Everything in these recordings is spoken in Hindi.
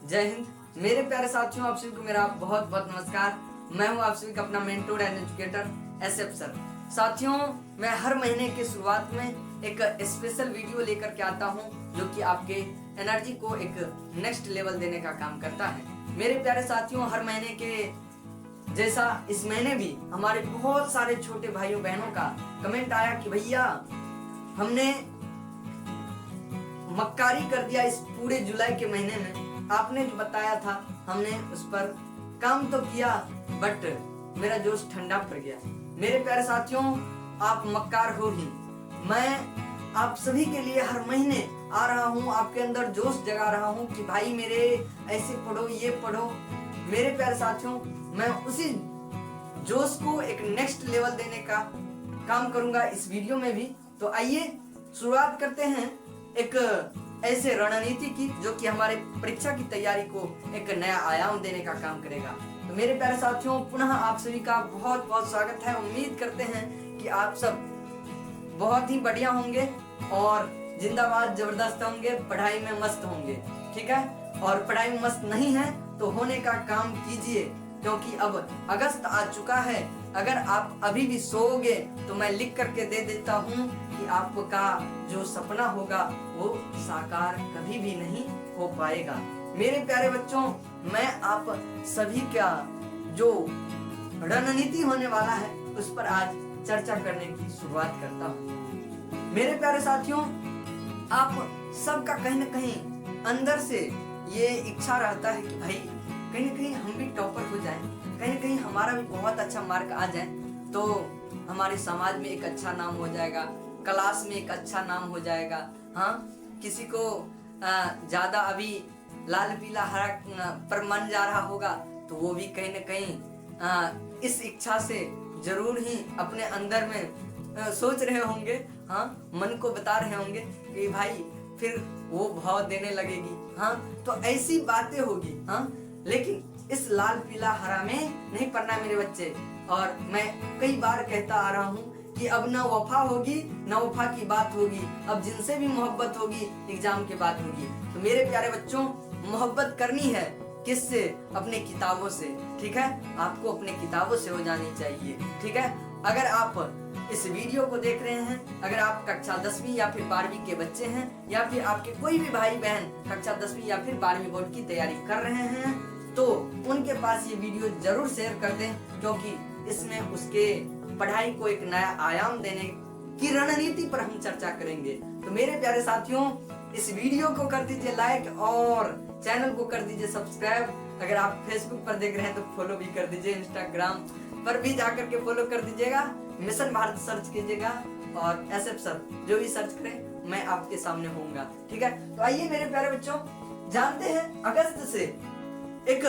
जय हिंद। मेरे प्यारे साथियों, आप सभी को मेरा बहुत बहुत नमस्कार। मैं हूं आप सभी का अपना mentor and educator SF sir. साथियों, मैं हर महीने की शुरुआत में एक स्पेशल वीडियो लेकर के आता हूं जो कि आपके एनर्जी को एक नेक्स्ट लेवल देने का काम करता है। मेरे प्यारे साथियों, हर महीने के जैसा इस महीने भी हमारे बहुत सारे छोटे भाइयों बहनों का कमेंट आया कि भैया हमने मक्कारी कर दिया इस पूरे जुलाई के महीने में। आपने जो बताया था हमने उस पर काम तो किया, बट मेरा जोश ठंडा पड़ गया। मेरे प्यारे साथियों, आप मक्कार हो ही। मैं आप सभी के लिए हर महीने आ रहा हूँ, आपके अंदर जोश जगा रहा हूँ कि भाई मेरे ऐसे पढ़ो, ये पढ़ो। मेरे प्यारे साथियों, मैं उसी जोश को एक नेक्स्ट लेवल देने का काम करूंगा इस वीडियो में भी। तो आइए शुरुआत करते हैं एक ऐसे रणनीति की जो कि हमारे परीक्षा की तैयारी को एक नया आयाम देने का काम करेगा। तो मेरे प्यारे साथियों, पुनः आप सभी का बहुत बहुत स्वागत है। उम्मीद करते हैं कि आप सब बहुत ही बढ़िया होंगे और जिंदाबाद जबरदस्त होंगे, पढ़ाई में मस्त होंगे, ठीक है। और पढ़ाई में मस्त नहीं है तो होने का काम कीजिए, क्योंकि अब अगस्त आ चुका है। अगर आप अभी भी सोओगे तो मैं लिख करके दे देता हूँ कि आपका जो सपना होगा वो साकार कभी भी नहीं हो पाएगा। मेरे प्यारे बच्चों, मैं आप सभी का जो रणनीति होने वाला है उस पर आज चर्चा करने की शुरुआत करता हूँ। मेरे प्यारे साथियों, आप सबका कहीं न कहीं अंदर से ये इच्छा रहता है कि भाई कहीं न कहीं हम भी टॉपर हो जाएं, कहीं न कहीं हमारा भी बहुत अच्छा मार्क आ जाए तो हमारे समाज में एक अच्छा नाम हो जाएगा, क्लास में एक अच्छा नाम हो जाएगा। हाँ, किसी को ज्यादा अभी लाल पीला हरा पर मन जा रहा होगा तो वो भी कहीं न कहीं इस इच्छा से जरूर ही अपने अंदर में सोच रहे होंगे, हाँ, मन को बता रहे होंगे कि भाई फिर वो भाव देने लगेगी। हाँ, तो ऐसी बातें होगी। हाँ, लेकिन इस लाल पीला हरा में नहीं पढ़ना मेरे बच्चे। और मैं कई बार कहता आ रहा हूँ कि अब ना वफा होगी ना वफा की बात होगी, अब जिनसे भी मोहब्बत होगी एग्जाम के बाद होगी। तो मेरे प्यारे बच्चों, मोहब्बत करनी है किससे? अपने किताबों से, ठीक है। आपको अपने किताबों से हो जानी चाहिए, ठीक है। अगर आप इस वीडियो को देख रहे हैं, अगर आप कक्षा 10वीं या फिर 12वीं के बच्चे हैं, या फिर आपके कोई भी भाई बहन कक्षा 10वीं या फिर 12वीं बोर्ड की तैयारी कर रहे हैं, तो उनके पास ये वीडियो जरूर शेयर कर दें, क्योंकि इसमें उसके पढ़ाई को एक नया आयाम देने की रणनीति पर हम चर्चा करेंगे। तो मेरे प्यारे साथियों, इस वीडियो को कर दीजिए लाइक और चैनल को कर दीजिए सब्सक्राइब। अगर आप फेसबुक पर देख रहे हैं तो फॉलो भी कर दीजिए, इंस्टाग्राम पर भी जाकर के फॉलो कर दीजिएगा। मिशन भारत सर्च कीजिएगा और एसएफ सर जो भी सर्च करें मैं आपके सामने होऊंगा, ठीक है। तो आइए मेरे प्यारे बच्चों, जानते हैं अगस्त से एक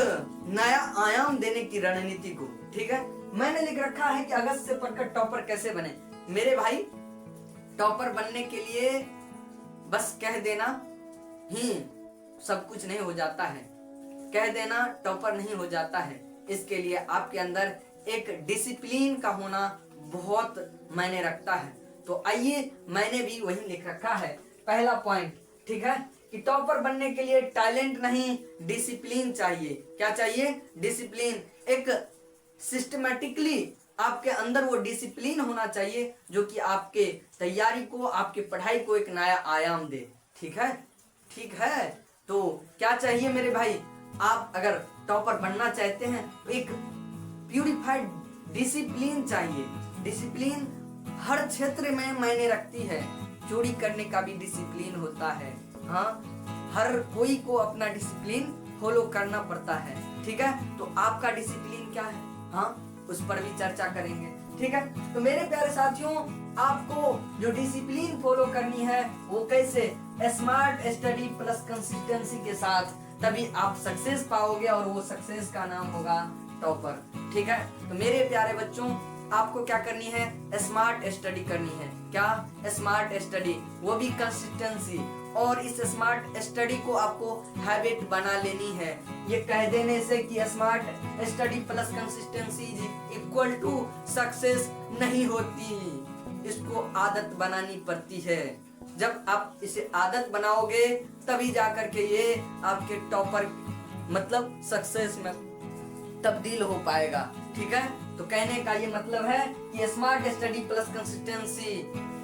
नया आयाम देने की रणनीति को, ठीक है। मैंने लिख रखा है कि अगस्त से पढ़कर टॉपर कैसे बने। मेरे भाई, टॉपर बनने के लिए बस कह देना ही सब कुछ नहीं हो जाता है, कह देना टॉपर नहीं हो जाता है। इसके लिए आपके अंदर एक डिसिप्लिन का होना बहुत मायने रखता है। तो आइए, मैंने भी वही लिख रखा है पहला पॉइंट, ठीक है, कि टॉपर बनने के लिए टैलेंट नहीं डिसिप्लिन चाहिए। क्या चाहिए? डिसिप्लिन। एक सिस्टमैटिकली आपके अंदर वो डिसिप्लिन होना चाहिए जो कि आपके तैयारी को, आपके पढ़ाई को एक नया आयाम दे, ठीक है। ठीक है, तो क्या चाहिए मेरे भाई? आप अगर टॉपर बनना चाहते हैं तो एक प्यूरिफाइड डिसिप्लिन चाहिए। डिसिप्लिन हर क्षेत्र में मायने रखती है। चोरी करने का भी डिसिप्लिन होता है। हाँ, हर कोई को अपना डिसिप्लिन फॉलो करना पड़ता है, ठीक है। तो आपका डिसिप्लिन क्या है? हाँ, उस पर भी चर्चा करेंगे, ठीक है। तो मेरे प्यारे साथियों, आपको जो डिसिप्लिन फॉलो करनी है वो कैसे? स्मार्ट स्टडी प्लस कंसिस्टेंसी के साथ, तभी आप सक्सेस पाओगे और वो सक्सेस का नाम होगा टॉपर, ठीक है। तो मेरे प्यारे बच्चों, आपको क्या करनी है? स्मार्ट स्टडी करनी है। क्या? स्मार्ट स्टडी, वो भी कंसिस्टेंसी। और इस स्मार्ट स्टडी को आपको हैबिट बना लेनी है। ये कह देने से कि smart study plus consistency equal to success नहीं होती, इसको आदत बनानी पड़ती है। जब आप इसे आदत बनाओगे तभी जाकर के ये आपके टॉपर मतलब सक्सेस में तब्दील हो पाएगा। ठीक है, तो कहने का ये मतलब है कि smart study plus consistency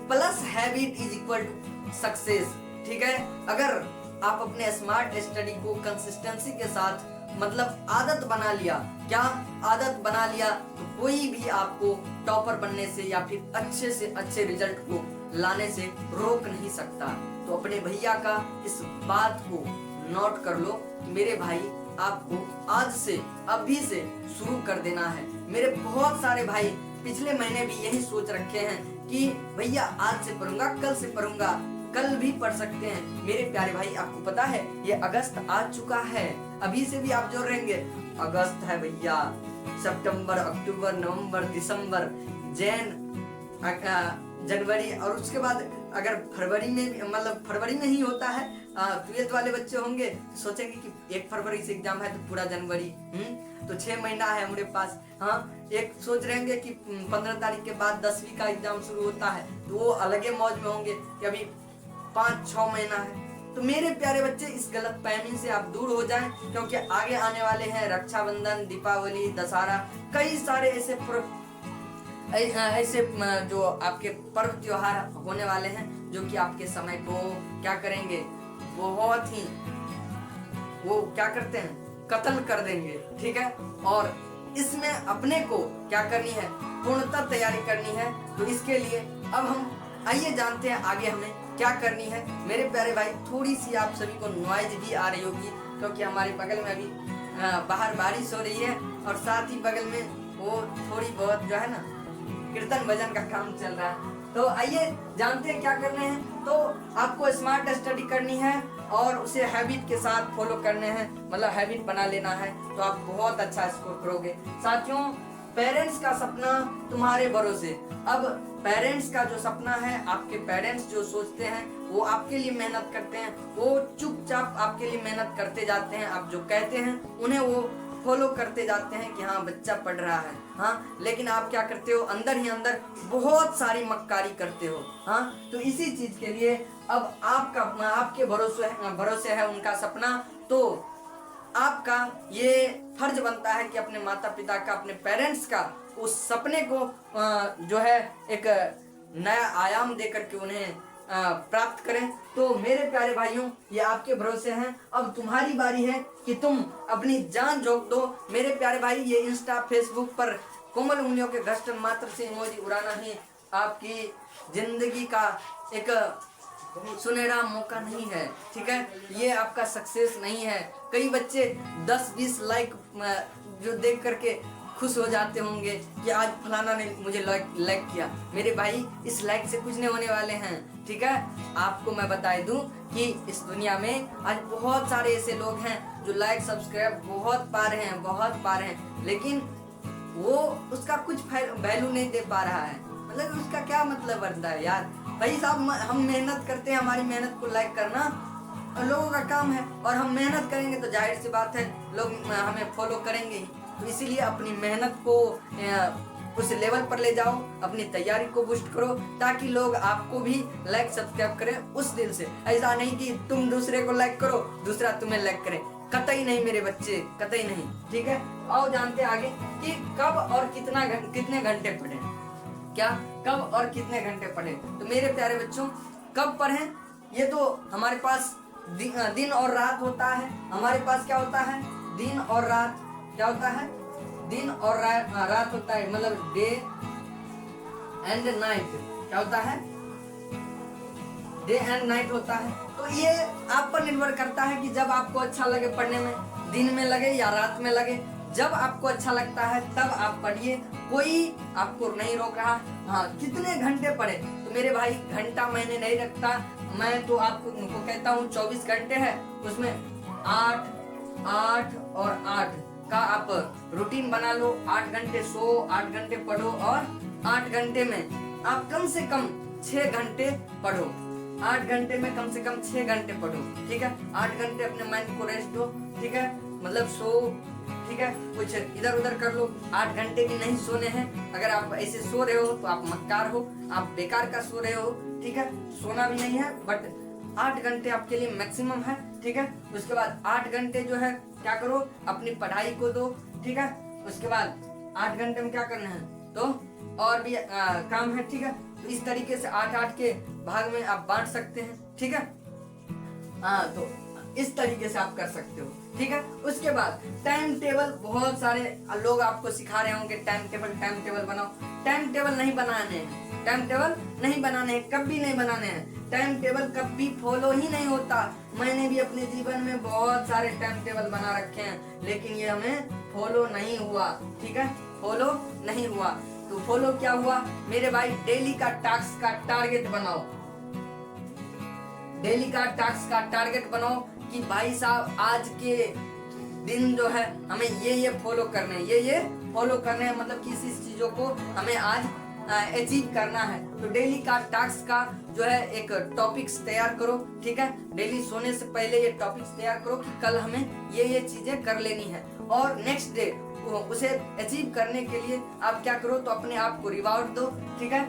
plus habit is equal to success. ठीक है, अगर आप अपने स्मार्ट स्टडी को कंसिस्टेंसी के साथ मतलब आदत बना लिया, क्या आदत बना लिया, तो कोई भी आपको टॉपर बनने से या फिर अच्छे से अच्छे रिजल्ट को लाने से रोक नहीं सकता। तो अपने भैया का इस बात को नोट कर लो कि मेरे भाई आपको आज से अभी से शुरू कर देना है। मेरे बहुत सारे भाई पिछले महीने भी यही सोच रखे हैं कि भैया आज से पढ़ूंगा, कल से पढ़ूंगा, कल भी पढ़ सकते हैं। मेरे प्यारे भाई आपको पता है ये अगस्त आ चुका है, अभी से भी आप जो रहेंगे अगस्त है भैया, सितंबर, अक्टूबर, नवंबर, दिसंबर, जनवरी और उसके बाद अगर फरवरी में भी मतलब फरवरी में ही होता है, 12th वाले बच्चे होंगे तो सोचेंगे कि 1 फरवरी से एग्जाम है तो पूरा जनवरी, तो 6 महीना है हमारे पास। हाँ, एक सोच रहेंगे कि 15 तारीख के बाद 10वीं का एग्जाम शुरू होता है तो वो अलग मौज में होंगे कि अभी 5-6 महीना है। तो मेरे प्यारे बच्चे इस गलत फहमी से आप दूर हो जाएं, क्योंकि आगे आने वाले हैं रक्षाबंधन, दीपावली, दशहरा, कई सारे ऐसे जो आपके पर्व त्योहार होने वाले हैं जो कि आपके समय को क्या करेंगे, बहुत ही वो क्या करते हैं, कत्ल कर देंगे। ठीक है, और इसमें अपने को क्या करनी है, पूर्णतः तैयारी करनी है। तो इसके लिए अब हम आइए जानते हैं आगे हमें क्या करनी है। मेरे प्यारे भाई थोड़ी सी आप सभी को नॉइज भी आ रही होगी क्योंकि हमारे बगल में अभी बाहर बारिश हो रही है और साथ ही बगल में वो थोड़ी बहुत जो है ना कीर्तन भजन का काम चल रहा है। तो आइए जानते हैं क्या करने हैं। तो आपको स्मार्ट स्टडी करनी है और उसे हैबिट के साथ फॉलो करने हैं, मतलब हैबिट बना लेना है, तो आप बहुत अच्छा स्कोर करोगे। साथियों, पेरेंट्स का सपना तुम्हारे भरोसे। अब पेरेंट्स का जो सपना है, आपके पेरेंट्स जो सोचते हैं वो आपके लिए मेहनत करते हैं, वो चुपचाप आपके लिए मेहनत करते जाते हैं। आप जो कहते हैं उन्हें वो फॉलो करते जाते हैं कि हाँ बच्चा पढ़ रहा है। हाँ, लेकिन आप क्या करते हो, अंदर ही अंदर बहुत सारी मक्कारी करते हो। हाँ, तो इसी चीज के लिए अब आपके भरोसे है उनका सपना। तो आपका ये फर्ज बनता है कि अपने माता पिता का, अपने पेरेंट्स का उस सपने को जो है एक नया आयाम देकर के उन्हें प्राप्त करें। तो मेरे प्यारे भाइयों, ये आपके भरोसे हैं, अब तुम्हारी बारी है कि तुम अपनी जान झोंक दो। मेरे प्यारे भाई, ये इंस्टा फेसबुक पर कोमल उंगलियों के घर्षण मात्र से इमोजी उड़ाना ही आपकी जिंदगी का एक सुनहरा मौका नहीं है। ठीक है, ये आपका सक्सेस नहीं है। कई बच्चे 10-20 लाइक जो देख करके खुश हो जाते होंगे कि आज फलाना ने मुझे लाइक किया। मेरे भाई, इस लाइक से कुछ नहीं होने वाले हैं। ठीक है, आपको मैं बता दूं कि इस दुनिया में आज बहुत सारे ऐसे लोग हैं जो लाइक सब्सक्राइब बहुत पा रहे हैं, लेकिन वो उसका कुछ वैल्यू नहीं दे पा रहा है। मतलब उसका क्या मतलब बनता है यार। भाई साहब, हम मेहनत करते हैं, हमारी मेहनत को लाइक करना लोगों का काम है, और हम मेहनत करेंगे तो जाहिर सी बात है लोग हमें फॉलो करेंगे ही। तो इसीलिए अपनी मेहनत को उस लेवल पर ले जाओ, अपनी तैयारी को बूस्ट करो, ताकि लोग आपको भी लाइक सब्सक्राइब करें उस दिल से। ऐसा नहीं कि तुम दूसरे को लाइक करो, दूसरा तुम्हें लाइक करे, कतई नहीं मेरे बच्चे, कतई नहीं। ठीक है, आओ जानते हैं आगे कि कब और कितने घंटे पढ़े। क्या कब और कितने घंटे पढ़े? तो मेरे प्यारे बच्चों, कब पढ़ें, ये तो हमारे पास दिन और रात होता है। हमारे पास क्या होता है, दिन और रात। क्या होता है, दिन और रात होता है, मतलब डे एंड नाइट। क्या होता है, डे एंड नाइट होता है। तो ये आप पर निर्भर करता है कि जब आपको अच्छा लगे पढ़ने में, दिन में लगे या रात में लगे। जब आपको अच्छा लगता है तब आप पढ़िए, कोई आपको नहीं रोक रहा। हाँ, कितने घंटे पढ़े? तो मेरे भाई, घंटा मैंने नहीं रखता, मैं तो आपको कहता हूँ 24 घंटे है, उसमें 8 और 8 का आप रूटीन बना लो। 8 घंटे सो, 8 घंटे पढ़ो, और 8 घंटे में आप कम से कम 6 घंटे पढ़ो। 8 घंटे में कम से कम 6 घंटे पढ़ो। ठीक है, 8 घंटे अपने माइंड को रेस्ट दो। ठीक है, मतलब सो, ठीक है, कुछ इधर उधर कर लो। 8 घंटे भी नहीं सोने हैं। अगर आप ऐसे सो रहे हो तो आप मक्कार हो, आप बेकार का सो रहे हो। ठीक है, सोना भी नहीं है, बट 8 घंटे आपके लिए मैक्सिमम है। ठीक है। उसके बाद 8 घंटे जो है क्या करो, अपनी पढ़ाई को दो, ठीक है। उसके बाद 8 घंटे में क्या करना है, तो और भी काम है, ठीक है। तो इस तरीके से 8-8 के भाग में आप बांट सकते हैं, ठीक है। तो इस तरीके से आप कर सकते हो, ठीक है। उसके बाद टाइम टेबल, बहुत सारे लोग आपको सिखा रहे होंगे टाइम टेबल बनाओ। टाइम टेबल नहीं बनाने हैं, टाइम टेबल नहीं बनाने हैं, कभी नहीं बनाने हैं। टाइम टेबल कभी फॉलो ही नहीं होता। मैंने भी अपने जीवन में बहुत सारे टाइम टेबल बना रखे हैं, लेकिन ये हमें फॉलो नहीं हुआ, ठीक है, फॉलो नहीं हुआ। तो फॉलो क्या हुआ मेरे भाई, डेली का टास्क का टारगेट बनाओ, डेली का टास्क का टारगेट बनाओ कि भाई साहब आज के दिन जो है हमें ये फॉलो करने हैं, ये फॉलो करने हैं, मतलब किसी चीजों को हमें आज अचीव करना है। तो डेली का टास्क का जो है एक टॉपिक्स तैयार करो, ठीक है। डेली सोने से पहले ये टॉपिक्स तैयार करो कि कल हमें ये चीजें कर लेनी है, और नेक्स्ट डे उसे अचीव करने के लिए आप क्या करो, तो अपने आप को रिवॉर्ड दो, ठीक है।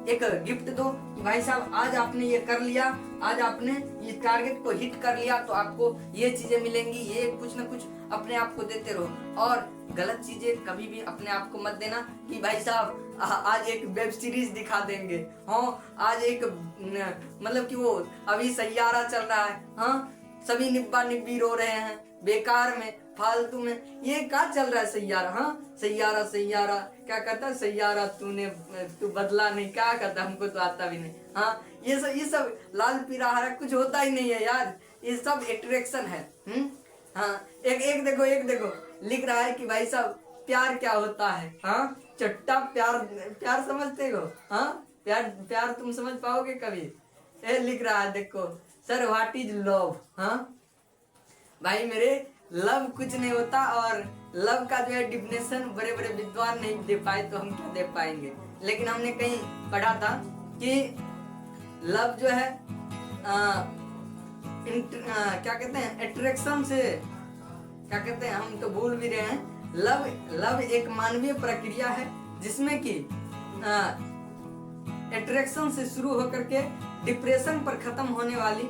एक गिफ्ट दो कि भाई साहब आज आपने ये कर लिया, आज आपने ये टारगेट को हिट कर लिया, तो आपको ये चीजें मिलेंगी, ये कुछ ना कुछ अपने आप को देते रहो। और गलत चीजें कभी भी अपने आप को मत देना कि भाई साहब आज एक वेब सीरीज दिखा देंगे, हाँ आज एक मतलब कि वो अभी सैयारा चल रहा है, हाँ सभी निब्बा निब्बी रो रहे हैं बेकार में, फालतू में, ये क्या चल रहा है सैयारा, हाँ सैयारा सैयारा क्या कहता है, सैयारा तू बदला नहीं, क्या कहता, हमको तो आता भी नहीं, हाँ ये सब लाल पीला हरा कुछ होता ही नहीं है यार, ये सब अट्रैक्शन है। हाँ एक देखो लिख रहा है कि भाई साहब प्यार क्या होता है, हाँ चट्टा प्यार समझते हो, हाँ प्यार तुम समझ पाओगे कभी, ये लिख रहा है देखो सर व्हाट इज लव, हाँ भाई मेरे लव कुछ नहीं होता, और लव का जो है डिफिनेशन बड़े बड़े विद्वान नहीं दे पाए तो हम क्या दे पाएंगे। लेकिन हमने कहीं पढ़ा था कि लव जो है क्या कहते हैं, अट्रैक्शन से, क्या कहते हैं हम तो भूल भी रहे हैं। लव एक मानवीय प्रक्रिया है जिसमें कि अट्रैक्शन से शुरू होकर के डिप्रेशन पर खत्म होने वाली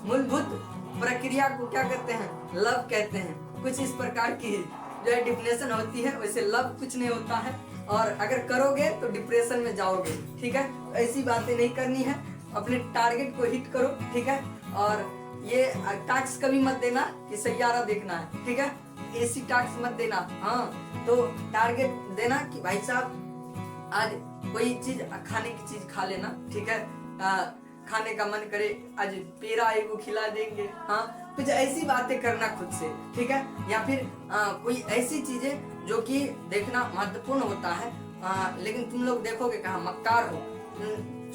मूलभूत प्रक्रिया को क्या कहते हैं, लव कहते हैं। कुछ इस प्रकार की जो है डिफिनेशन होती है, वैसे लव कुछ नहीं होता है, और अगर करोगे तो डिप्रेशन में जाओगे, ठीक है। तो ऐसी बातें नहीं करनी है, अपने टारगेट को हिट करो, ठीक है। और ये टास्क कभी मत देना कि सैयारा देखना है, ठीक है, ऐसी टास्क मत देना, हाँ तो टारगेट देना कि भाई साहब आज कोई चीज खाने की चीज खा लेना, ठीक है, खाने का मन करे आज पेड़ा एगो खिला देंगे, हाँ कुछ ऐसी बातें करना खुद से, ठीक है। या फिर कोई ऐसी चीजें जो कि देखना महत्वपूर्ण होता है, लेकिन तुम लोग देखोगे कहाँ मक्कार हो,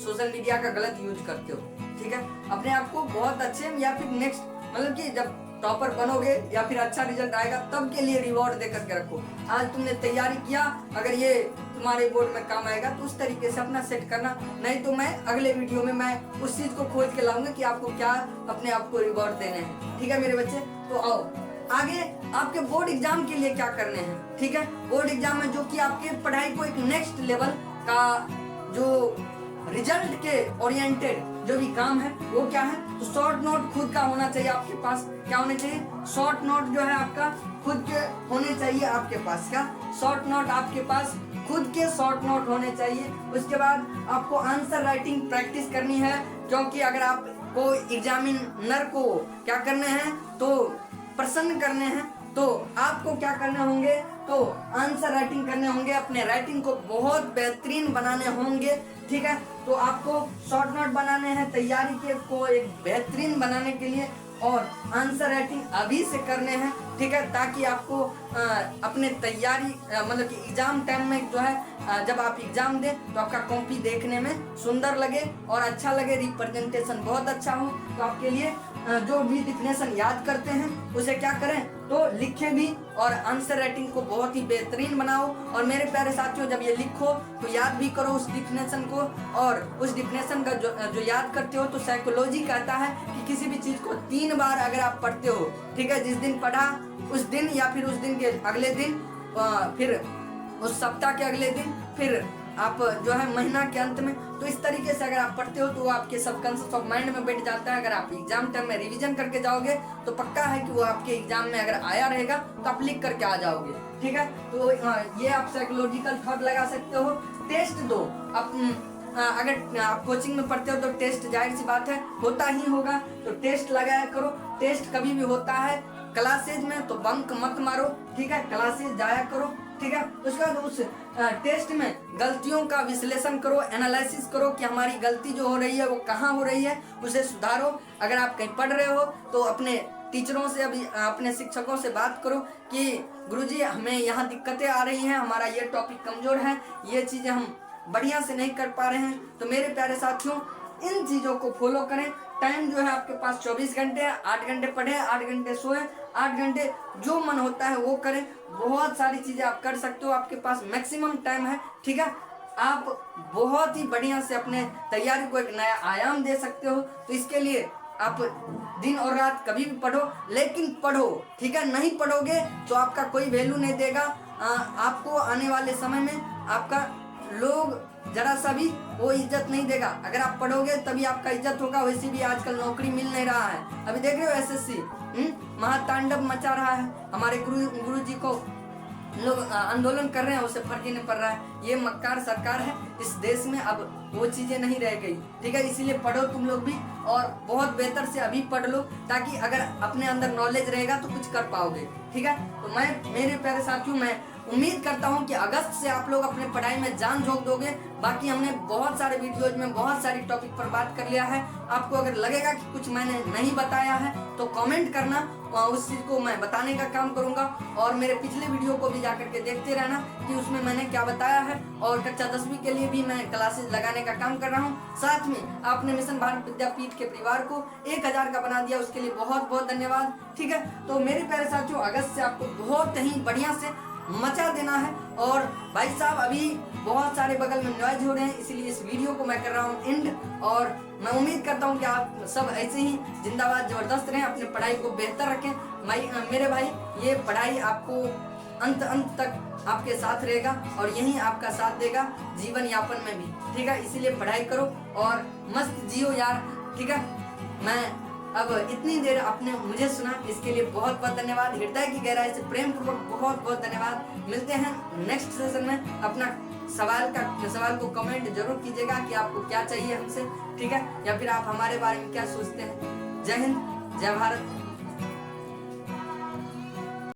सोशल मीडिया का गलत यूज करते हो, ठीक है। अपने आप को बहुत अच्छे या फिर नेक्स्ट मतलब कि जब टॉपर बनोगे या फिर अच्छा रिजल्ट आएगा तब के लिए रिवॉर्ड दे करके रखो। आज तुमने तैयारी किया, अगर ये तुम्हारे बोर्ड में काम आएगा तो उस तरीके से अपना सेट करना, नहीं तो मैं अगले वीडियो में मैं उस चीज को खोज के लाऊंगा कि आपको क्या अपने आप को रिवॉर्ड देने हैं, ठीक है मेरे बच्चे। तो आओ आगे आपके बोर्ड एग्जाम के लिए क्या करने हैं, ठीक है। बोर्ड एग्जाम में जो कि आपके पढ़ाई को एक नेक्स्ट लेवल का जो रिजल्ट के ओरिएंटेड जो भी काम है वो क्या है, तो शॉर्ट नोट खुद का होना चाहिए आपके पास। क्या होने चाहिए, शॉर्ट नोट जो है आपका खुद के होने चाहिए आपके पास। क्या शॉर्ट नोट आपके पास खुद के शॉर्ट नोट होने चाहिए। उसके बाद आपको आंसर राइटिंग प्रैक्टिस करनी है, क्योंकि अगर आपको एग्जामिनर को क्या करने हैं तो प्रसन्न करने हैं, तो आपको क्या करने होंगे, तो आंसर राइटिंग करने होंगे, अपने राइटिंग को बहुत बेहतरीन बनाने होंगे, ठीक है। तो आपको शॉर्ट नोट बनाने हैं, तैयारी के को एक बेहतरीन बनाने के लिए, और आंसर राइटिंग अभी से करने हैं, ठीक है, ताकि आपको अपने तैयारी मतलब कि एग्जाम टाइम में जो है जब आप एग्जाम दें तो आपका कॉपी देखने में सुंदर लगे और अच्छा लगे, रिप्रेजेंटेशन बहुत अच्छा हो। तो आपके लिए जो भी डिफिनेशन याद करते हैं उसे क्या करें, तो लिखें भी, और आंसर राइटिंग को बहुत ही बेहतरीन बनाओ। और मेरे प्यारे साथियों जब ये लिखो तो याद भी करो उस डिफिनेशन को, और उस डिफिनेशन का जो याद करते हो तो साइकोलॉजी कहता है कि किसी भी चीज को 3 बार अगर आप पढ़ते हो, ठीक है, जिस दिन पढ़ा उस दिन या फिर उस दिन के अगले दिन, फिर उस सप्ताह के अगले दिन, फिर आप जो है महीना के अंत में, तो इस तरीके से अगर आप पढ़ते हो तो वो आपके सबकॉन्शियस ऑफ माइंड में बैठ जाता है। अगर आप एग्जाम टाइम में रिवीजन करके जाओगे तो पक्का है कि वो आपके एग्जाम में अगर आया रहेगा तो आप लिख करके आ जाओगे, ठीक है। तो ये आप साइकोलॉजिकल थॉट लगा सकते हो। टेस्ट दो, अगर आप कोचिंग में पढ़ते हो तो टेस्ट जाहिर सी बात है होता ही होगा, तो टेस्ट लगाया करो। टेस्ट कभी भी होता है क्लासेज में तो बंक मत मारो, ठीक है, क्लासेज जाया करो, ठीक है। उसके बाद उस टेस्ट में गलतियों का विश्लेषण करो, एनालिसिस करो कि हमारी गलती जो हो रही है वो कहाँ हो रही है, उसे सुधारो। अगर आप कहीं पढ़ रहे हो तो अपने टीचरों से, अभी अपने शिक्षकों से बात करो कि गुरुजी हमें यहाँ दिक्कतें आ रही हैं, हमारा ये टॉपिक कमजोर है, ये चीजें हम बढ़िया से नहीं कर पा रहे हैं। तो मेरे प्यारे साथियों, इन चीजों को फॉलो करें। टाइम जो है आपके पास 24 घंटे है, 8 घंटे पढ़े, 8 घंटे सोए, 8 घंटे जो मन होता है वो करें। बहुत सारी चीजें आप कर सकते हो, आपके पास मैक्सिमम टाइम है, ठीक है। आप बहुत ही बढ़िया से अपने तैयारी को एक नया आयाम दे सकते हो। तो इसके लिए आप दिन और रात कभी भी पढ़ो, लेकिन पढ़ो, ठीक है। नहीं पढ़ोगे तो आपका कोई वैल्यू नहीं देगा। आपको आने वाले समय में आपका लोग जरा सा भी वो इज्जत नहीं देगा। अगर आप पढ़ोगे तभी आपका इज्जत होगा। वैसे भी आजकल नौकरी मिल नहीं रहा है। अभी देख रहे हो एसएससी महातांडव मचा रहा है। हमारे गुरु जी को लोग आंदोलन कर रहे हैं, उसे फर्क ही नहीं पड़ रहा है। ये मक्कार सरकार है इस देश में, अब वो चीजें नहीं रह गई, ठीक है। इसीलिए पढ़ो तुम लोग भी, और बहुत बेहतर से अभी पढ़ लो, ताकि अगर अपने अंदर नॉलेज रहेगा तो कुछ कर पाओगे, ठीक है। तो मैं, मेरे प्यारे साथियों, मैं उम्मीद करता हूं कि अगस्त से आप लोग अपने पढ़ाई में जान झोंक दोगे। बाकी हमने बहुत सारे वीडियोज में बहुत सारी टॉपिक पर बात कर लिया है। आपको अगर लगेगा कि कुछ मैंने नहीं बताया है तो कमेंट करना, उस चीज को मैं बताने का काम करूंगा। और मेरे पिछले वीडियो को भी जाकर के देखते रहना कि उसमें मैंने क्या बताया है। और कक्षा 10वीं के लिए भी मैं क्लासेस लगाने का काम कर रहा हूँ। साथ में आपने मिशन भारत विद्यापीठ के परिवार को 1000 का बना दिया, उसके लिए बहुत बहुत धन्यवाद, ठीक है। तो मेरे प्यारे साथियों, अगस्त से आपको बहुत ही बढ़िया से मचा देना है। और भाई साहब, अभी बहुत सारे बगल में नॉइज हो रहे हैं, इसीलिए इस वीडियो को मैं कर रहा हूँ एंड। और मैं उम्मीद करता हूँ कि आप सब ऐसे ही जिंदाबाद जबरदस्त रहें, अपने पढ़ाई को बेहतर रखें। मेरे भाई, ये पढ़ाई आपको अंत तक आपके साथ रहेगा और यही आपका साथ देगा जीवन यापन में भी, ठीक है। इसीलिए पढ़ाई करो और मस्त जियो यार, ठीक है। मैं अब इतनी देर आपने मुझे सुना, इसके लिए बहुत बहुत धन्यवाद। हृदय की गहराई से प्रेम पूर्वक बहुत बहुत धन्यवाद। मिलते हैं नेक्स्ट सेशन में। अपना सवाल को कमेंट जरूर कीजिएगा कि आपको क्या चाहिए हमसे, ठीक है, या फिर आप हमारे बारे में क्या सोचते हैं। जय हिंद, जय भारत।